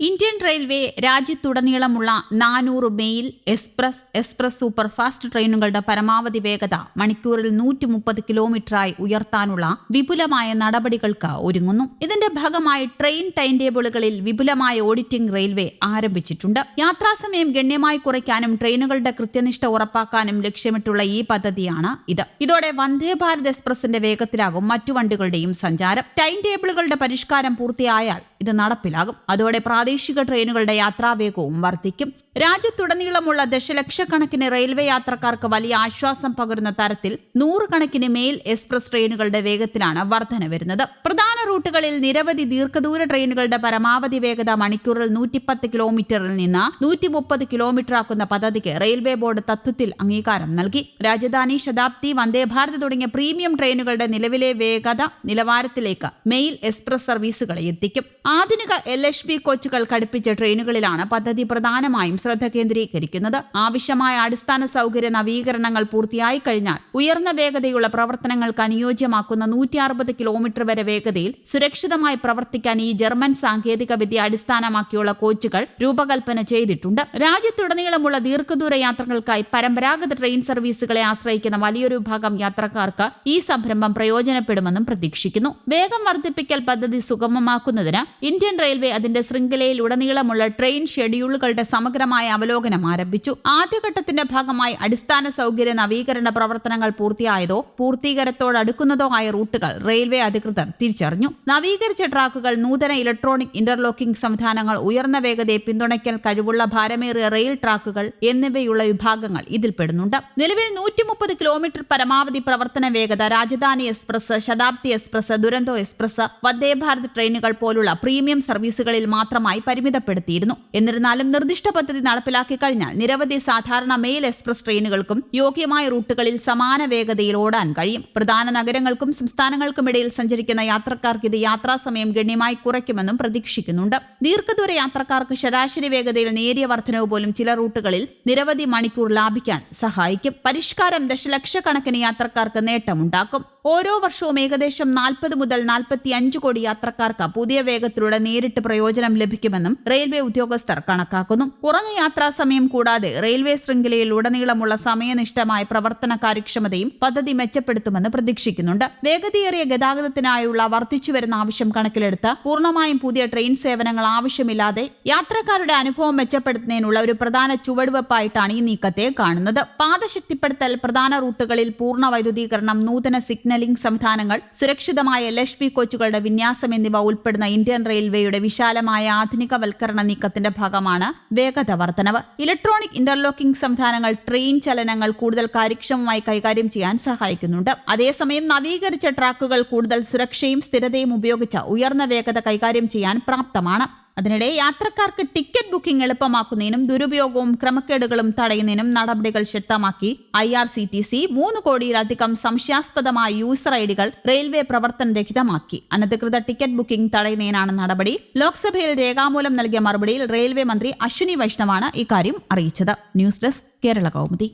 Indian railway രാജ്യത്തുടനീളമുള്ള 400 mail, express superfast ട്രെയിനുകളുടെ പരമാവധി വേഗത മണിക്കൂറിൽ 130 കിലോമീറ്ററായി ഉയർത്താനുള്ള വിപുലമായ നടപടികൾക്ക് ഒരുങ്ങുന്നു. ഇതിന്റെ ഭാഗമായി ട്രെയിൻ ടൈം ടേബിളുകളിൽ വിപുലമായ ഓഡിറ്റിംഗ് റെയിൽവേ ആരംഭിച്ചിട്ടുണ്ട്. യാത്രാസമയം ഗണ്യമായി കുറയ്ക്കാനും ട്രെയിനുകളുടെ കൃത്യനിഷ്ഠ ഉറപ്പാക്കാനും ലക്ഷ്യമിട്ടുള്ള ഈ പദ്ധതിയാണ് ഇത്. ഇതോടെ വന്ദേ ഭാരത് എക്സ്പ്രസിന്റെ വേഗത്തിലാകും മറ്റു വണ്ടികളുടെയും സഞ്ചാരം. ടൈം ടേബിളുകളുടെ പരിഷ്കാരം പൂർത്തിയായാൽ ഇത് നടപ്പിലാകും. അതോടെ പ്രാദേശിക ട്രെയിനുകളുടെ യാത്രാവേഗവും വർദ്ധിക്കും. രാജ്യത്തുടനീളമുള്ള ദശലക്ഷക്കണക്കിന് റെയിൽവേ യാത്രക്കാർക്ക് വലിയ ആശ്വാസം പകരുന്ന തരത്തിൽ 100 കണക്കിന് മെയിൽ, എക്സ്പ്രസ് ട്രെയിനുകളുടെ വേഗത്തിലാണ് വർധന വരുന്നത്. പ്രധാന റൂട്ടുകളിൽ നിരവധി ദീർഘദൂര ട്രെയിനുകളുടെ പരമാവധി വേഗത മണിക്കൂറിൽ 110 കിലോമീറ്ററിൽ നിന്ന് 130 കിലോമീറ്റർ ആക്കുന്ന പദ്ധതിക്ക് റെയിൽവേ ബോർഡ് തത്വത്തിൽ അംഗീകാരം നൽകി. രാജധാനി, ശതാബ്ദി, വന്ദേ ഭാരത് തുടങ്ങിയ പ്രീമിയം ട്രെയിനുകളുടെ നിലവിലെ വേഗത നിലവാരത്തിലേക്ക് മെയിൽ, എക്സ്പ്രസ് സർവീസുകളെ എത്തിക്കും. ആധുനിക LHB കോച്ചുകൾ ഘടിപ്പിച്ച ട്രെയിനുകളിലാണ് പദ്ധതി പ്രധാനമായും ശ്രദ്ധ കേന്ദ്രീകരിക്കുന്നത്. ആവശ്യമായ അടിസ്ഥാന സൗകര്യ നവീകരണങ്ങൾ പൂർത്തിയായി കഴിഞ്ഞാൽ ഉയർന്ന വേഗതയുള്ള പ്രവർത്തനങ്ങൾക്ക് അനുയോജ്യമാക്കുന്ന 160 കിലോമീറ്റർ വരെ വേഗതയിൽ സുരക്ഷിതമായി പ്രവർത്തിക്കാൻ ഈ ജർമ്മൻ സാങ്കേതിക വിദ്യ അടിസ്ഥാനമാക്കിയുള്ള കോച്ചുകൾ രൂപകൽപ്പന ചെയ്തിട്ടുണ്ട്. രാജ്യത്തുടനീളമുള്ള ദീർഘദൂര യാത്രകൾക്കായി പരമ്പരാഗത ട്രെയിൻ സർവീസുകളെ ആശ്രയിക്കുന്ന വലിയൊരു വിഭാഗം യാത്രക്കാർക്ക് ഈ സംരംഭം പ്രയോജനപ്പെടുമെന്നും പ്രതീക്ഷിക്കുന്നു. വേഗം വർദ്ധിപ്പിക്കൽ പദ്ധതി സുഗമമാക്കുന്നതിന് ഇന്ത്യൻ റെയിൽവേ അതിന്റെ ശൃംഖലയിൽ ഉടനീളമുള്ള ട്രെയിൻ ഷെഡ്യൂളുകളുടെ സമഗ്രമായ അവലോകനം ആരംഭിച്ചു. ആദ്യഘട്ടത്തിന്റെ ഭാഗമായി അടിസ്ഥാന സൗകര്യ നവീകരണ പ്രവർത്തനങ്ങൾ പൂർത്തിയായതോ പൂർത്തീകരണത്തോടടുക്കുന്നതോ ആയ റൂട്ടുകൾ റെയിൽവേ അധികൃതർ തിരിച്ചറിഞ്ഞു. നവീകരിച്ച ട്രാക്കുകൾ, നൂതന ഇലക്ട്രോണിക് ഇന്റർലോക്കിംഗ് സംവിധാനങ്ങൾ, ഉയർന്ന വേഗതയെ പിന്തുണയ്ക്കാൻ കഴിവുള്ള ഭാരമേറിയ റെയിൽ ട്രാക്കുകൾ എന്നിവയുള്ള വിഭാഗങ്ങൾ ഇതിൽപ്പെടുന്നുണ്ട്. നിലവിൽ 130 കിലോമീറ്റർ പരമാവധി പ്രവർത്തന വേഗത രാജധാനി എക്സ്പ്രസ്, ശതാബ്ദി എക്സ്പ്രസ്, ദുരന്തോ എക്സ്പ്രസ്, വന്ദേ ഭാരത് ട്രെയിനുകൾ പോലുള്ള പ്രീമിയം സർവീസുകളിൽ മാത്രമായി പരിമിതപ്പെടുത്തിയിരുന്നു. എന്നിരുന്നാലും നിർദ്ദിഷ്ട പദ്ധതി നടപ്പിലാക്കി കഴിഞ്ഞാൽ നിരവധി സാധാരണ മെയിൽ, എക്സ്പ്രസ് ട്രെയിനുകൾക്കും യോഗ്യമായ റൂട്ടുകളിൽ സമാന വേഗതയിൽ ഓടാൻ കഴിയും. പ്രധാന നഗരങ്ങൾക്കും സംസ്ഥാനങ്ങൾക്കുമിടയിൽ സഞ്ചരിക്കുന്ന യാത്രക്കാർക്ക് ഇത് യാത്രാസമയം ഗണ്യമായി കുറയ്ക്കുമെന്നും പ്രതീക്ഷിക്കുന്നുണ്ട്. ദീർഘദൂര യാത്രക്കാർക്ക് ശരാശരി വേഗതയിൽ നേരിയ വർധനവ് പോലും ചില റൂട്ടുകളിൽ നിരവധി മണിക്കൂർ ലാഭിക്കാൻ സഹായിക്കും. പരിഷ്കാരം ദശലക്ഷക്കണക്കിന് യാത്രക്കാർക്ക് നേട്ടമുണ്ടാക്കും. ഓരോ വർഷവും ഏകദേശം 40 മുതൽ 45 കോടി യാത്രക്കാർക്ക് പുതിയ വേഗത്തിലൂടെ നേരിട്ട് പ്രയോജനം ലഭിക്കുമെന്നും റെയിൽവേ ഉദ്യോഗസ്ഥർ കണക്കാക്കുന്നു. കുറഞ്ഞ യാത്രാസമയം കൂടാതെ റെയിൽവേ ശൃംഖലയിൽ ഉടനീളമുള്ള സമയനിഷ്ഠമായ പ്രവർത്തന കാര്യക്ഷമതയും പദ്ധതി മെച്ചപ്പെടുത്തുമെന്ന് പ്രതീക്ഷിക്കുന്നുണ്ട്. വേഗതയേറിയ ഗതാഗതത്തിനായുള്ള വർദ്ധിച്ചുവരുന്ന ആവശ്യം കണക്കിലെടുത്ത് പൂർണ്ണമായും പുതിയ ട്രെയിൻ സേവനങ്ങൾ ആവശ്യമില്ലാതെ യാത്രക്കാരുടെ അനുഭവം മെച്ചപ്പെടുത്തുന്നതിനുള്ള ഒരു പ്രധാന ചുവടുവെപ്പായിട്ടാണ് ഈ നീക്കത്തെ കാണുന്നത്. പാത ശക്തിപ്പെടുത്തൽ, പ്രധാന റൂട്ടുകളിൽ പൂർണ്ണ വൈദ്യുതീകരണം, നൂതന സിഗ്നലിംഗ് സംവിധാനങ്ങൾ, സുരക്ഷിതമായ LHB കോച്ചുകളുടെ വിന്യാസം എന്നിവ ഉൾപ്പെടുന്ന ഇന്ത്യൻ റെയിൽവേയുടെ വിശാലമായ ആധുനികവൽക്കരണ നീക്കത്തിന്റെ ഭാഗമാണ് വേഗത വർധനവ്. ഇലക്ട്രോണിക് ഇന്റർലോക്കിംഗ് സംവിധാനങ്ങൾ ട്രെയിൻ ചലനങ്ങൾ കൂടുതൽ കാര്യക്ഷമമായി കൈകാര്യം ചെയ്യാൻ സഹായിക്കുന്നുണ്ട്. അതേസമയം നവീകരിച്ച ട്രാക്കുകൾ കൂടുതൽ സുരക്ഷയും സ്ഥിരതയും ഉപയോഗിച്ച് ഉയർന്ന വേഗത കൈകാര്യം ചെയ്യാൻ പ്രാപ്തമാണ്. അതിനിടെ യാത്രക്കാർക്ക് ടിക്കറ്റ് ബുക്കിംഗ് എളുപ്പമാക്കുന്നതിനും ദുരുപയോഗവും ക്രമക്കേടുകളും തടയുന്നതിനും നടപടികൾ ശക്തമാക്കി. IRCTC 3 കോടിയിലധികം സംശയാസ്പദമായ യൂസർ ഐഡികൾ റെയിൽവേ പ്രവർത്തനരഹിതമാക്കി. അനധികൃത ടിക്കറ്റ് ബുക്കിംഗ് തടയുന്നതിനാണ് നടപടി. ലോക്സഭയിൽ രേഖാമൂലം നൽകിയ മറുപടിയിൽ റെയിൽവേ മന്ത്രി അശ്വിനി വൈഷ്ണവാണ് ഇക്കാര്യം അറിയിച്ചത്. News desk, Kerala Kaumudi.